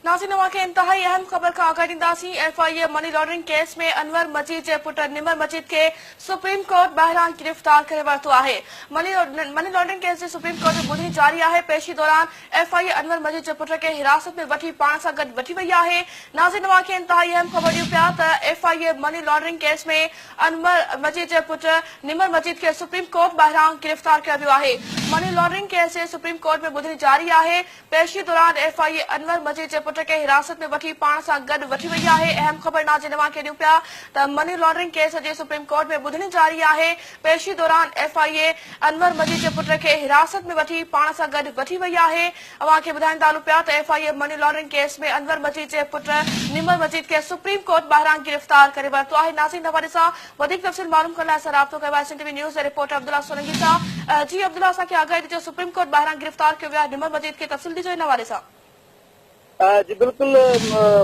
नाज़रीन के इंतहाई अहम खबर का आगाह ॾींदासीं। FIA मनी लॉन्ड्रिंग केस में अनवर मजीद के पुट निमर मजीद के सुप्रीम कोर्ट बहरान गिरफ्तार करे वरितो आहे। मनी लॉन्ड्रिंग केस जे सुप्रीम कोर्ट में ॿुधणी जारी आहे। पेशी दौरान FIA अनवर मजीद के पुट के हिरासत में वठी पाण सां गॾु वठी वई आहे। नाज़रीन के इंतहाई अहम खबर ॾियूं पिया त FIA मनी लॉन्ड्रिंग केस में अनवर मजीद के पुट निमर मजीद के सुप्रीम कोर्ट बहरान गिरफ्तार कयो वियो आहे। मनी लॉन्ड्रिंग केस जे सुप्रीम कोर्ट में ॿुधणी जारी आहे। पेशी दौरान FIA अनवर मजीद के पुट के हिरासत में वठी पाण सां गॾु वठी वई आहे। अहम खबर नाज़रीन के ॾियूं पिया त मनी लॉन्ड्रिंग केस जे सुप्रीम कोर्ट में ॿुधणी जारी आहे। पेशी दौरान FIA अनवर मजीद के पुट के हिरासत में वठी पाण सां गॾु वठी वई आहे। अवां खे ॿुधाईंदा हलूं पिया त FIA मनी लॉन्ड्रिंग केस में अनवर मजीद जे पुट निमर मजीद के सुप्रीम कोर्ट बहरान गिरफ्तार करे वरितो आहे। नाज़रीन हवाले सां वधीक तफ़सील मालूम करण लाइ असां राब्तो कयो आहे SNTV न्यूज़ जे रिपोर्टर अब्दुल्ला सोलंकी सां। जी अब्दुल्ला, असांखे आगाही ॾिजो, सुप्रीम कोर्ट बहरान गिरफ्तार कयो वियो आहे निमर मजीद खे, तफ़सील ॾिजो इन हवाले सां। जी बिल्कुल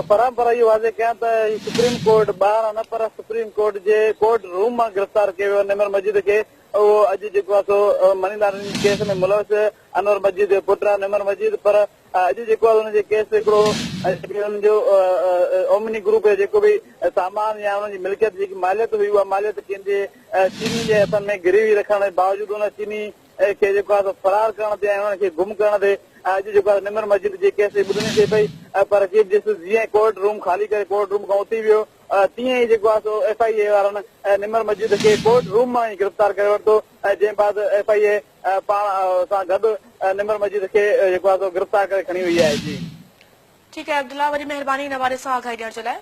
फराम पर इहो वाज़े कयां त सुप्रीम कोर्ट ॿाहिरां न पर सुप्रीम कोर्ट जे कोर्ट रूम मां गिरफ़्तार कयो वियो निमर मजीद खे। उहो अॼु जेको आहे सो मनी लॉन्ड्रिंग केस में मुलविस अनवर मजीद जो पुट आहे निमर मजीद, पर अॼु जेको आहे हुनजे केस हिकिड़ो हुनजो ओमनी ग्रुप जेको बि सामान या हुनजी मिल्कियत जेकी मालियत हुई उहा मालियत कंहिंजे चीनी जे हथनि में गिरवी रखण जे बावजूदि हुन चीनी खे जेको आहे फरार करण ते ऐं हुनखे गुम करण ते अॼु जेको आहे निमर मस्जिद जे केस ॿुधणी थिए पई। पर चीफ जस्टिस जीअं कोर्ट रूम खाली करे कोर्ट रूम खां उथी वियो तीअं ई जेको आहे सो FIA वारनि निमर मस्जिद खे कोर्ट रूम मां ई गिरफ़्तार करे वरितो, जंहिं बाद FIA पाण सां गॾु निमर मस्जिद खे जेको आहे सो गिरफ़्तार करे खणी वई आहे। जी ठीकु आहे अब्दुल्ला, वॾी महिरबानी इन हवाले सां आगाही ॾियण जे लाइ।